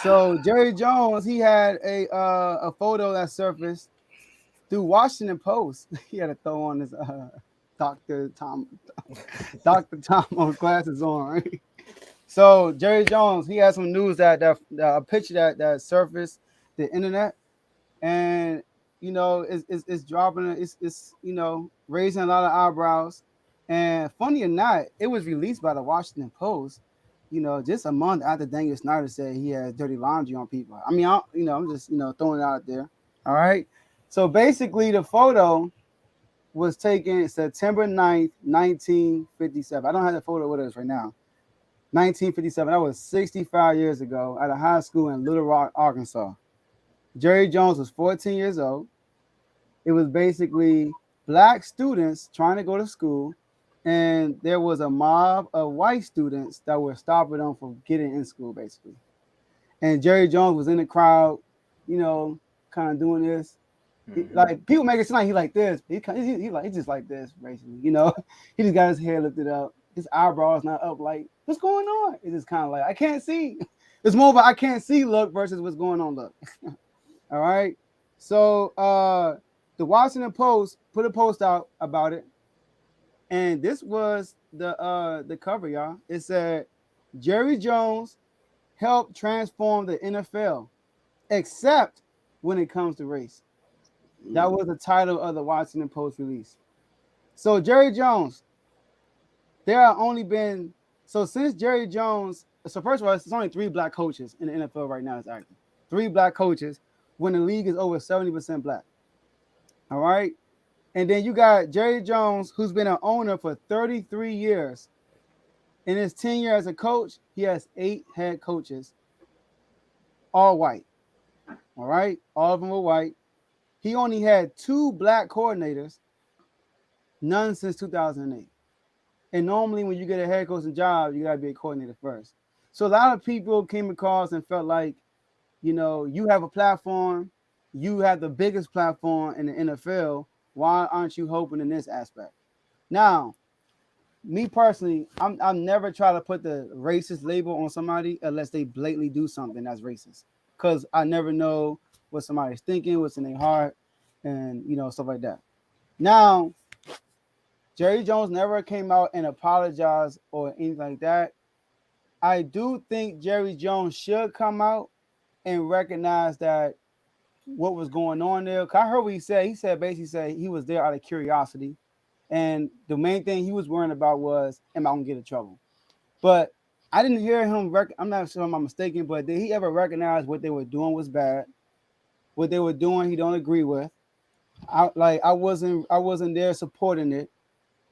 So Jerry Jones, he had a photo that surfaced through Washington Post. He had to throw on his Dr. Tom Dr. Tom glasses on, right? So Jerry Jones, he had some news that a picture that surfaced the internet, and it's dropping, it's raising a lot of eyebrows. And funny or not, it was released by the Washington Post, just a month after Daniel Snyder said he had dirty laundry on people. I mean, I'm just throwing it out there. All right. So basically, the photo was taken September 9th, 1957. I don't have the photo with us right now. 1957. That was 65 years ago at a high school in Little Rock, Arkansas. Jerry Jones was 14 years old. It was basically black students trying to go to school, and there was a mob of white students that were stopping them from getting in school, basically. And Jerry Jones was in the crowd, kind of doing this. Like people make it seem like he like this. He's just like this, basically. He just got his hair lifted up. His eyebrows not up. Like, what's going on? It's just kind of like I can't see. It's more of a I can't see look versus what's going on look. All right. So the Washington Post put a post out about it, and this was the cover, y'all. It said Jerry Jones helped transform the NFL, except when it comes to race. That was the title of the Washington Post release. So Jerry Jones, there are only been since Jerry Jones. So first of all, it's only 3 black coaches in the NFL right now. It's active. 3 black coaches when the league is over 70% black. All right. And then you got Jerry Jones, who's been an owner for 33 years. In his tenure as a coach, he has 8 head coaches, all white. All right. All of them were white. He only had 2 black coordinators, none since 2008. And normally when you get a head coaching job, you got to be a coordinator first. So a lot of people came across and felt like, you have a platform, you have the biggest platform in the NFL. Why aren't you hoping in this aspect? Now, me personally, I'm never try to put the racist label on somebody unless they blatantly do something that's racist. Because I never know what somebody's thinking, what's in their heart, and stuff like that. Now, Jerry Jones never came out and apologized or anything like that. I do think Jerry Jones should come out and recognize that what was going on there. I heard what he said. He said basically he was there out of curiosity. And the main thing he was worrying about was, am I going to get in trouble? But I didn't hear him. I'm not sure if I'm mistaken, but did he ever recognize what they were doing was bad? What they were doing, he don't agree with. I wasn't there supporting it.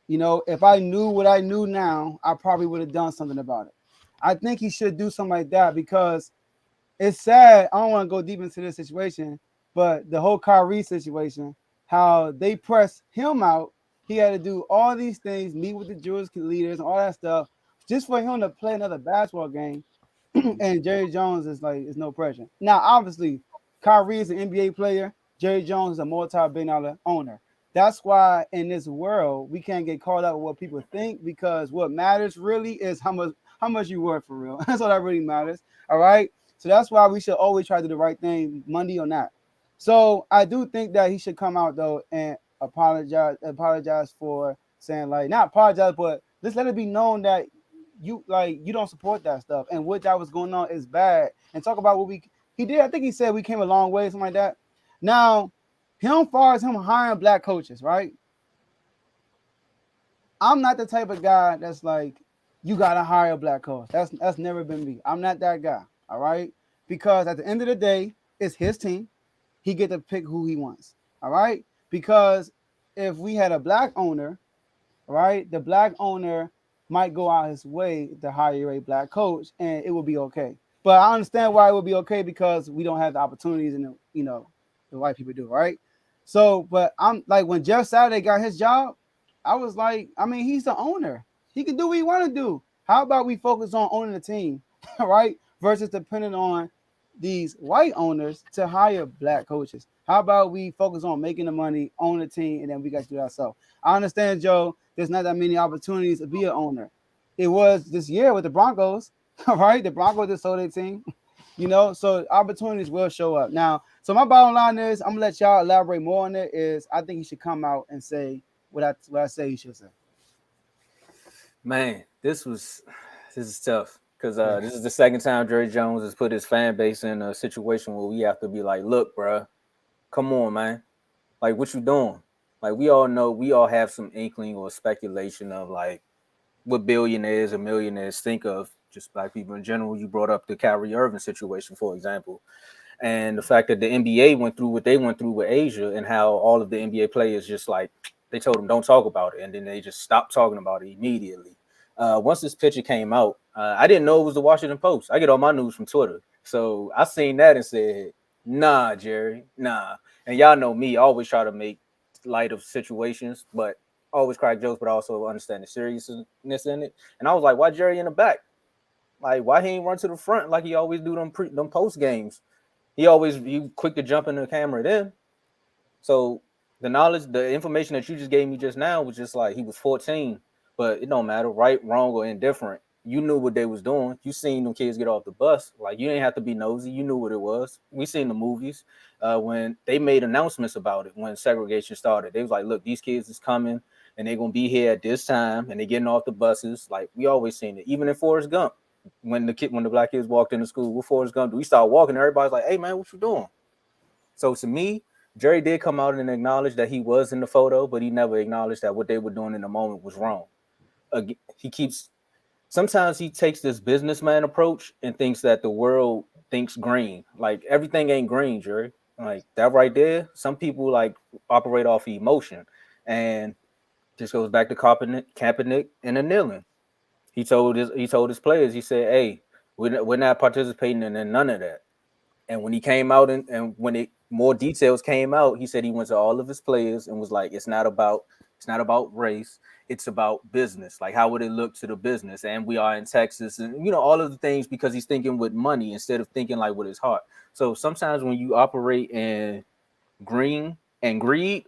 If I knew what I knew now, I probably would have done something about it. I think he should do something like that because it's sad. I don't want to go deep into this situation, but the whole Kyrie situation, how they pressed him out, he had to do all these things, meet with the Jewish leaders and all that stuff, just for him to play another basketball game. And Jerry Jones is like, it's no pressure. Now, obviously, Kyrie is an NBA player. Jerry Jones is a multi-billion-dollar owner. That's why in this world we can't get caught up with what people think because what matters really is how much you work for real. That's all that really matters. All right. So that's why we should always try to do the right thing, Monday or not. So I do think that he should come out though and apologize for saying like not apologize, but just let it be known that you don't support that stuff and what that was going on is bad. And talk about what he did. I think he said we came a long way, something like that. Now, far as him hiring black coaches, right? I'm not the type of guy that's like, you gotta hire a black coach. That's never been me. I'm not that guy. All right. Because at the end of the day, it's his team. He get to pick who he wants. All right. Because if we had a black owner, right, the black owner might go out his way to hire a black coach and it will be okay. But I understand why it would be okay because we don't have the opportunities and the white people do, right? So, but I'm like when Jeff Saturday got his job, I was like, I mean, he's the owner. He can do what he want to do. How about we focus on owning the team, right? Versus depending on these white owners to hire black coaches. How about we focus on making the money, own the team, and then we got to do that ourselves. I understand, Joe, there's not that many opportunities to be an owner. It was this year with the Broncos, right? The Broncos just sold their team. So opportunities will show up. Now, so my bottom line is, I'm gonna let y'all elaborate more on it. Is I think he should come out and say what I say he should say. Man, this is tough because Yeah. this is the second time Jerry Jones has put his fan base in a situation where we have to be like, look, bro, come on, man, like what you doing? Like we all know, we all have some inkling or speculation of like what billionaires and millionaires think of just black people in general. You brought up the Kyrie Irving situation, for example, and the fact that the NBA went through what they went through with Asia, and how all of the NBA players just like they told them don't talk about it, and then they just stopped talking about it immediately. Once this picture came out, I didn't know it was the Washington Post. I get all my news from Twitter, so I seen that and said, "Nah, Jerry, nah." And y'all know me, I always try to make light of situations, but always crack jokes, but also understand the seriousness in it. And I was like, "Why Jerry in the back? Like, why he ain't run to the front like he always do them post games?" He quick to jump in the camera then. So the information that you just gave me just now was just like he was 14, but it don't matter, right, wrong, or indifferent. You knew what they was doing. You seen them kids get off the bus. Like you didn't have to be nosy. You knew what it was. We seen the movies when they made announcements about it when segregation started. They was like, look, these kids is coming and they're gonna be here at this time and they're getting off the buses. Like we always seen it. Even in Forrest Gump, when the black kids walked into school, what Forrest Gump do? We start walking. Everybody's like, hey man, what you doing? So to me, Jerry did come out and acknowledge that he was in the photo, but he never acknowledged that what they were doing in the moment was wrong. He keeps sometimes he takes this businessman approach and thinks that the world thinks green. Like everything ain't green, Jerry. Like that right there. Some people like operate off emotion, and this goes back to Kaepernick and the kneeling. He told his players. He said, "Hey, we're not participating in none of that." And when he came out and when it more details came out, he said he went to all of his players and was like, it's not about race, it's about business. Like how would it look to the business? And we are in Texas and all of the things because he's thinking with money instead of thinking like with his heart. So sometimes when you operate in green and greed,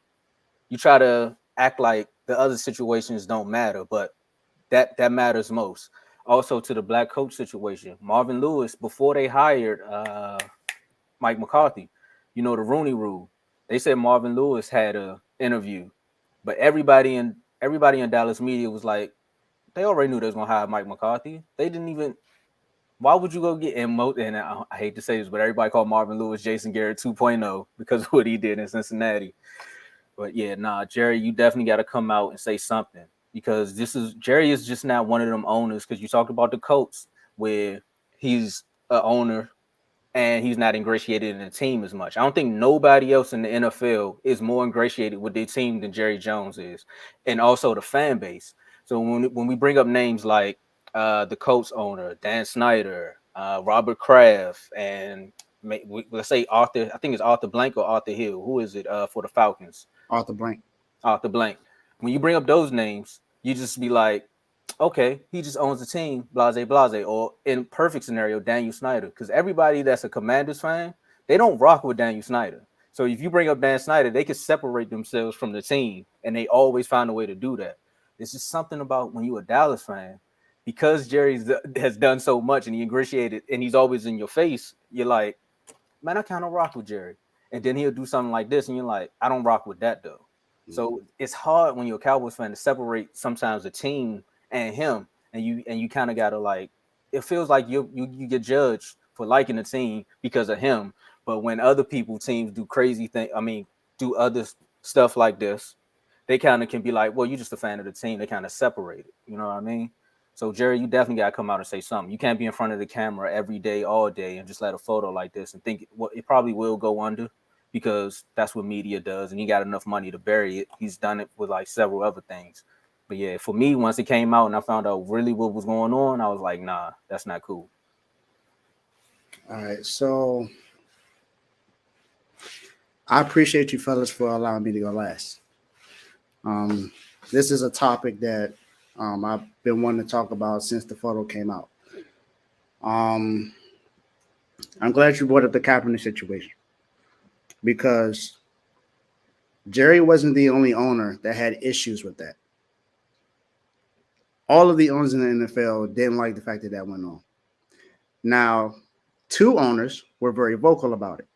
you try to act like the other situations don't matter, but that matters most. Also to the black coach situation, Marvin Lewis, before they hired Mike McCarthy, the Rooney Rule. They said Marvin Lewis had a interview, but everybody in Dallas media was like, they already knew they was gonna hire Mike McCarthy. They didn't even. Why would you go get and I hate to say this, but everybody called Marvin Lewis Jason Garrett 2.0 because of what he did in Cincinnati. But yeah, nah, Jerry, you definitely got to come out and say something because Jerry is just not one of them owners. Because you talked about the Colts where he's a owner and he's not ingratiated in the team as much. I don't think nobody else in the NFL is more ingratiated with their team than Jerry Jones is, and also the fan base. So when we bring up names like the Colts owner Dan Snyder, Robert Kraft, and let's say Arthur, I think it's Arthur Blank or Arthur Hill. Who is it for the Falcons? Arthur Blank. Arthur Blank. When you bring up those names, you just be like, okay, he just owns the team, blase, blase. Or in perfect scenario, Daniel Snyder. Because everybody that's a Commanders fan, they don't rock with Daniel Snyder. So if you bring up Dan Snyder, they can separate themselves from the team, and they always find a way to do that. This is something about when you're a Dallas fan, because Jerry has done so much and he ingratiated and he's always in your face. You're like, man, I kind of rock with Jerry. And then he'll do something like this, and you're like, I don't rock with that though. So it's hard when you're a Cowboys fan to separate sometimes the team and him, and you kind of gotta like. It feels like you get judged for liking the team because of him, but when other people teams do crazy things, do other stuff like this, they kind of can be like, well, you're just a fan of the team. They kind of separate it. You know what I mean? So Jerry, you definitely gotta come out and say something. You can't be in front of the camera every day, all day, and just let a photo like this and think well, it probably will go under because that's what media does, and he got enough money to bury it. He's done it with like several other things. But yeah, for me, once it came out and I found out really what was going on, I was like, nah, that's not cool. All right, so I appreciate you fellas for allowing me to go last. Um, this is a topic that I've been wanting to talk about since the photo came out. Um, I'm glad you brought up the Kaepernick situation because Jerry wasn't the only owner that had issues with that. All of the owners in the NFL didn't like the fact that that went on. Now, Two owners were very vocal about it: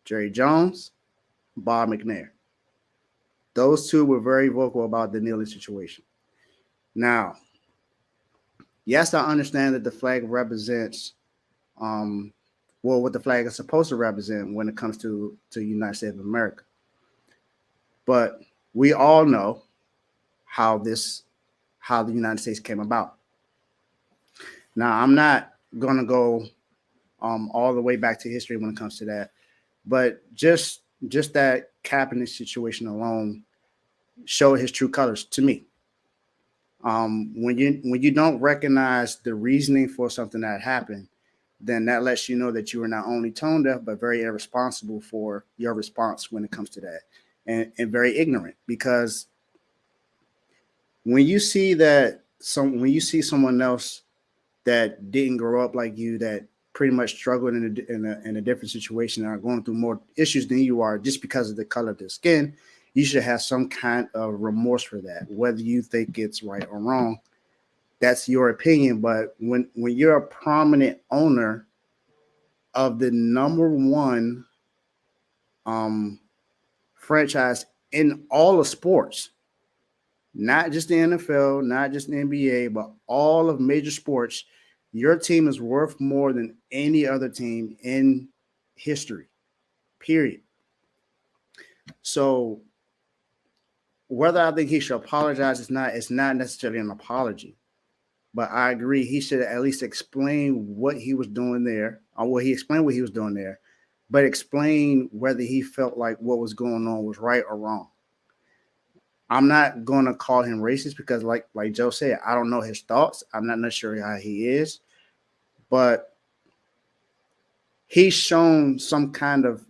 Jerry Jones, Bob McNair. Those two were very vocal about the kneeling situation. Now, yes, I understand that the flag represents um, well, what the flag is supposed to represent when it comes to the United States of America. But we all know how this how the United States came about. Now, I'm not gonna go all the way back to history when it comes to that, but just that Kaepernick situation alone showed his true colors to me. When you don't recognize the reasoning for something that happened, then that lets you know that you are not only tone deaf but very irresponsible for your response when it comes to that, and very ignorant. Because when you see someone else that didn't grow up like you, that pretty much struggled in a different situation and are going through more issues than you are just because of the color of their skin, you should have some kind of remorse for that. Whether you think it's right or wrong, that's your opinion. But when you're a prominent owner of the number one um, franchise in all of sports, not just the NFL, not just the NBA, but all of major sports, your team is worth more than any other team in history, period. So whether I think he should apologize, it's not necessarily an apology. But I agree he should at least explain what he was doing there, or what he explained what he was doing there, but explain whether he felt like what was going on was right or wrong. I'm not going to call him racist because, like Joe said, I don't know his thoughts. I'm not necessarily how he is, but he's shown some kind of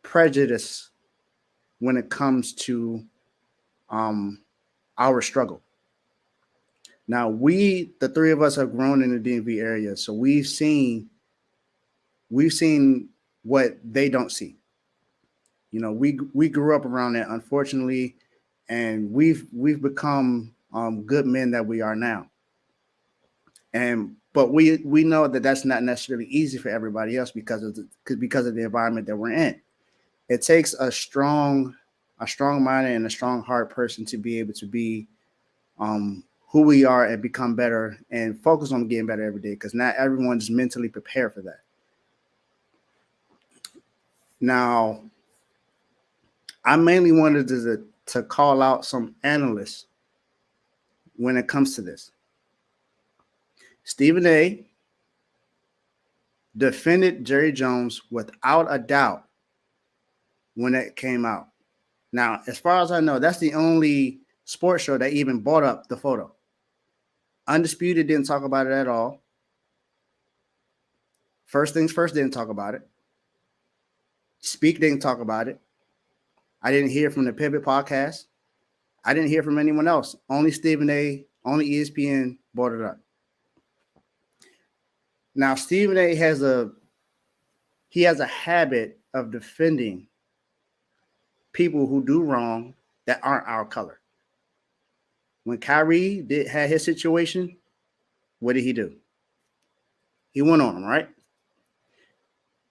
prejudice when it comes to um, our struggle. Now, the three of us, have grown in the DMV area, so we've seen what they don't see. You know, we grew up around that, unfortunately, and we've become good men that we are now. And but we know that that's not necessarily easy for everybody else because of the environment that we're in. It takes a strong mind and a strong heart person to be able to be who we are and become better and focus on getting better every day, because not everyone's mentally prepared for that. Now, I mainly wanted to call out some analysts when it comes to this. Stephen A defended Jerry Jones without a doubt when it came out. Now, as far as I know, that's the only sports show that even brought up the photo. Undisputed didn't talk about it at all. First Things First didn't talk about it. Speak didn't talk about it. I didn't hear from the Pivot podcast. I didn't hear from anyone else. Only Stephen A, only ESPN brought it up. Now, Stephen A has a habit of defending people who do wrong that aren't our color. When Kyrie had his situation, what did he do? He went on him, right?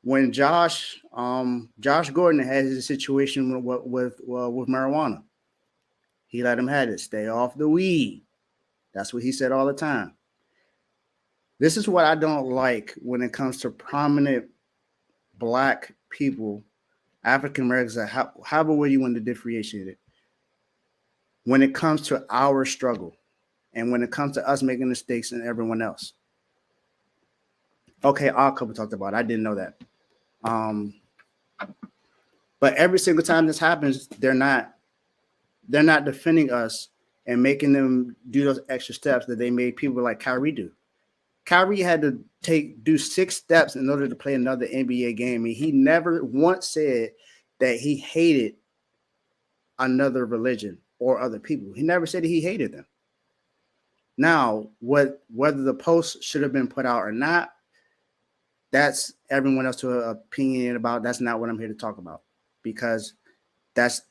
When Josh Gordon had his situation with marijuana, he let him have it. Stay off the weed. That's what he said all the time. This is what I don't like when it comes to prominent black people, African Americans, however way you want to differentiate it. When it comes to our struggle and when it comes to us making mistakes and everyone else. Okay, our couple talked about it. I didn't know that. Um, but every single time this happens, they're not defending us and making them do those extra steps that they made people like Kyrie do. Kyrie had to do 6 steps in order to play another NBA game. And he never once said that he hated another religion or other people. He never said he hated them. Now, whether the post should have been put out or not, that's everyone else to opinion about. That's not what I'm here to talk about, because that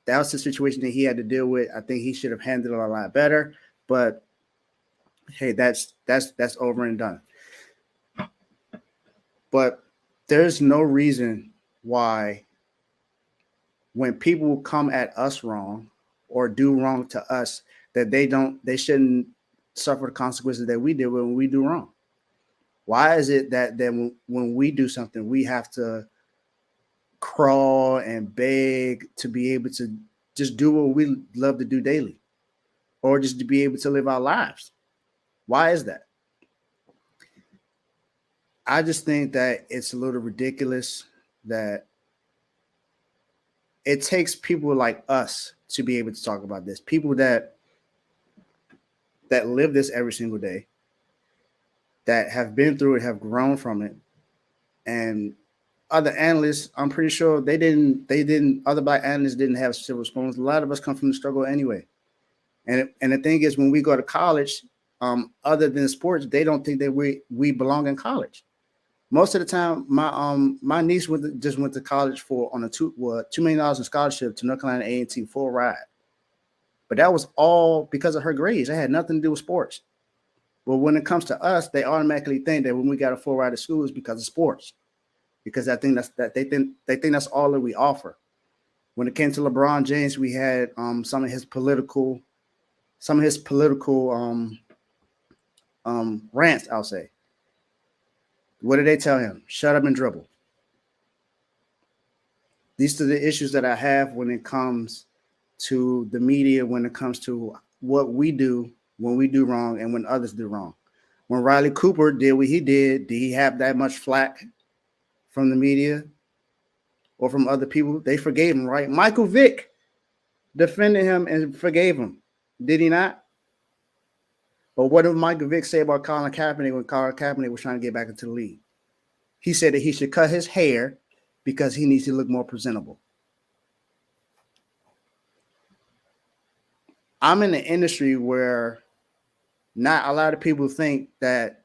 was the situation that he had to deal with. I think he should have handled it a lot better. But hey, that's over and done. But there's no reason why when people come at us wrong or do wrong to us that they shouldn't suffer the consequences that we did when we do wrong. Why is it that then when we do something we have to crawl and beg to be able to just do what we love to do daily or just to be able to live our lives? Why is that? I just think that it's a little ridiculous that it takes people like us to be able to talk about this. People that live this every single day, that have been through it, have grown from it, and other analysts, I'm pretty sure they didn't other black analysts didn't have silver spoons. A lot of us come from the struggle anyway. And the thing is, when we go to college, other than sports, they don't think that we belong in college. Most of the time, my niece just went to college for on a $2 million in scholarship to North Carolina A&T full ride. But that was all because of her grades. It had nothing to do with sports. But when it comes to us, they automatically think that when we got a full ride to school is because of sports. Because I think they think that's all that we offer. When it came to LeBron James, we had some of his political rants, I'll say. What did they tell him? Shut up and dribble. These are the issues that I have when it comes to the media, when it comes to what we do when we do wrong and when others do wrong. When Riley Cooper did what he did he have that much flack from the media or from other people? They forgave him, right? Michael Vick defended him and forgave him. Did he not? But what did Michael Vick say about Colin Kaepernick when Colin Kaepernick was trying to get back into the league? He said that he should cut his hair because he needs to look more presentable. I'm in an industry where not a lot of people think that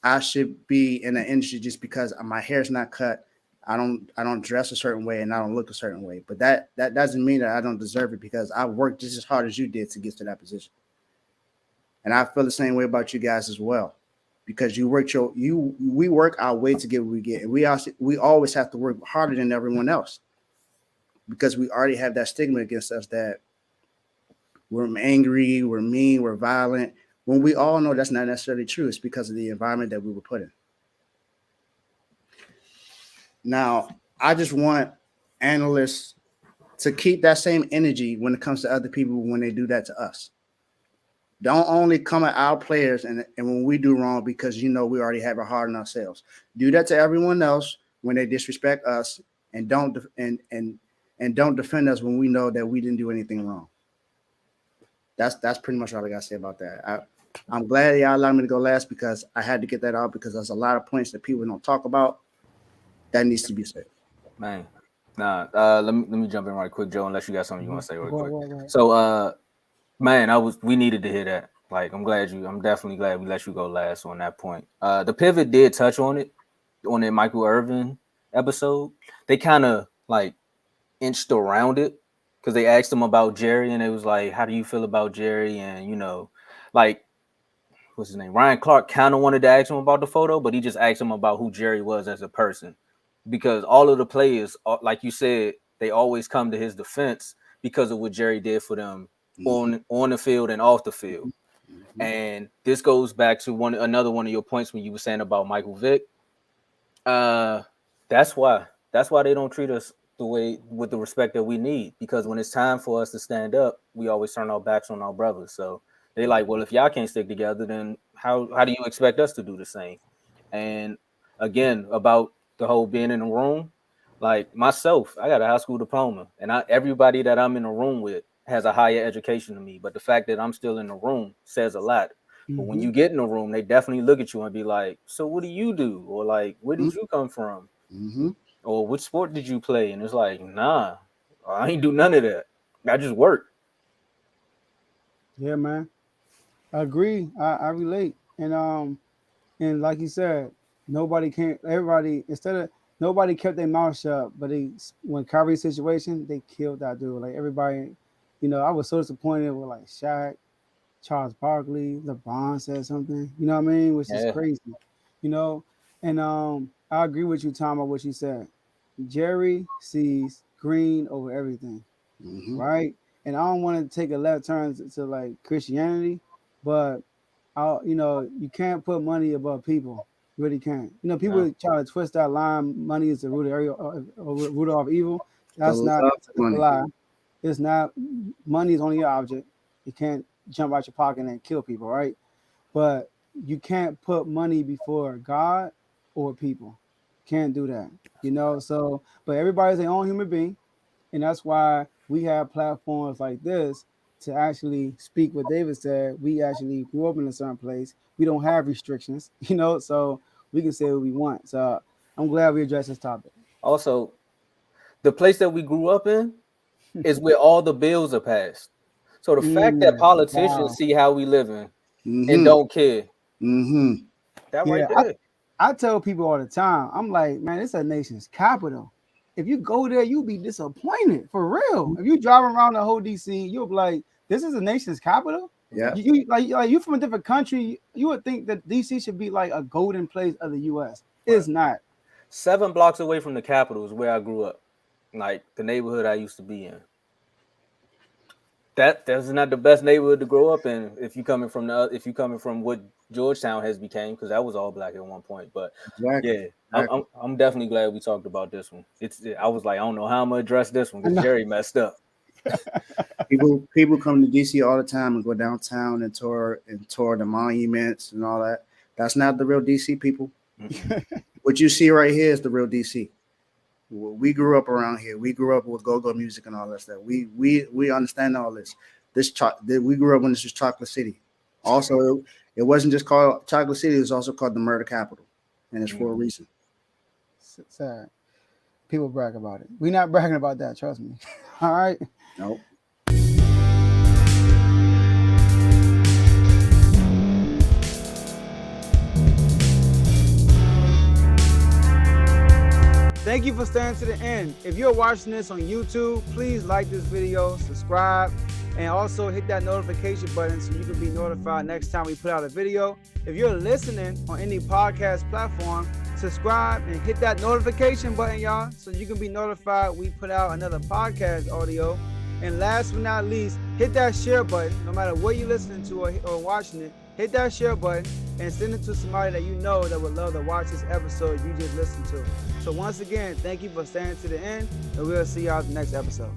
I should be in an industry just because my hair's not cut. I don't dress a certain way and I don't look a certain way. But that doesn't mean that I don't deserve it because I worked just as hard as you did to get to that position. And I feel the same way about you guys as well. Because we work our way to get what we get. And we always have to work harder than everyone else. Because we already have that stigma against us that we're angry, we're mean, we're violent. When we all know that's not necessarily true, it's because of the environment that we were put in. Now, I just want analysts to keep that same energy when it comes to other people when they do that to us. Don't only come at our players and when we do wrong because we already have it hard on ourselves. Do that to everyone else when they disrespect us and don't defend us when we know that we didn't do anything wrong. That's pretty much all I got to say about that. I'm glad y'all allowed me to go last because I had to get that out because there's a lot of points that people don't talk about that needs to be said. Man, nah. Let me jump in right quick, Joe. Unless you got something you want to say real quick. Right. So, man, we needed to hear that. Like, I'm definitely glad we let you go last on that point. The pivot did touch on it on that Michael Irvin episode. They kind of like inched around it because they asked him about Jerry and it was like, how do you feel about Jerry? And like, what's his name? Ryan Clark kind of wanted to ask him about the photo, but he just asked him about who Jerry was as a person. Because all of the players, like you said, they always come to his defense because of what Jerry did for them on the field and off the field. Mm-hmm. And this goes back to another one of your points when you were saying about Michael Vick. That's why they don't treat us the way with the respect that we need. Because when it's time for us to stand up, we always turn our backs on our brothers. So they like, well, if y'all can't stick together, then how do you expect us to do the same? And again, about the whole being in the room, like myself, I got a high school diploma, and everybody that I'm in the room with has a higher education than me. But the fact that I'm still in the room says a lot. Mm-hmm. But when you get in the room, they definitely look at you and be like, so what do you do? Or like, where did you come from? Mm-hmm. Or which sport did you play? And it's like, nah, I ain't do none of that. I just work. Yeah, man. I agree. I relate. And like you said, nobody kept their mouth shut, but when Kyrie's situation, they killed that dude. Like everybody, I was so disappointed with like Shaq, Charles Barkley, LeBron said something, you know what I mean? Which is crazy, you know. And I agree with you, Tom, on what you said. Jerry sees green over everything, Mm-hmm. right? And I don't want to take a left turn to like Christianity, but you can't put money above people. You really can't. You know, people try to twist that line. Money is the root of root of evil. The That's love not of a money. lie. It's not. Money is only an object. You can't jump out your pocket and kill people, right? But you can't put money before God or people. Can't do that. So but everybody's their own human being, and that's why we have platforms like this to actually speak what David said. We actually grew up in a certain place. We don't have restrictions, so we can say what we want. So I'm glad we addressed this topic. Also, the place that we grew up in is where all the bills are passed. So the fact that politicians Wow. see how we living and Mm-hmm. don't care, Mm-hmm. that right Yeah, there. I tell people all the time, I'm like, man, it's a nation's capital. If you go there, you'll be disappointed for real. If you drive around the whole DC, you'll be like, this is a nation's capital. Yeah. You you from a different country, you would think that DC should be like a golden place of the US. Right. It's not. 7 blocks away from the Capitol is where I grew up, like the neighborhood I used to be in. That's not the best neighborhood to grow up in if you coming from what Georgetown has became, because that was all black at one point. But Exactly. yeah, I'm definitely glad we talked about this one. I was like, I don't know how I'm gonna address this one because Jerry messed up. People come to DC all the time and go downtown and tour the monuments and all that. That's not the real DC, people. What you see right here is the real DC. We grew up around here. We grew up with go-go music and all that stuff. We understand all this. We grew up when this was Chocolate City. Also, it wasn't just called Chocolate City. It was also called the murder capital, and it's for a reason. Sad. People brag about it. We're not bragging about that, trust me. All right. Nope. Thank you for staying to the end. If you're watching this on YouTube, please like this video, subscribe, and also hit that notification button so you can be notified next time we put out a video. If you're listening on any podcast platform, subscribe and hit that notification button, y'all, so you can be notified we put out another podcast audio. And last but not least, hit that share button. No matter what you're listening to or watching it, hit that share button and send it to somebody that you know that would love to watch this episode you just listened to. So once again, thank you for staying to the end, and we'll see y'all in the next episode.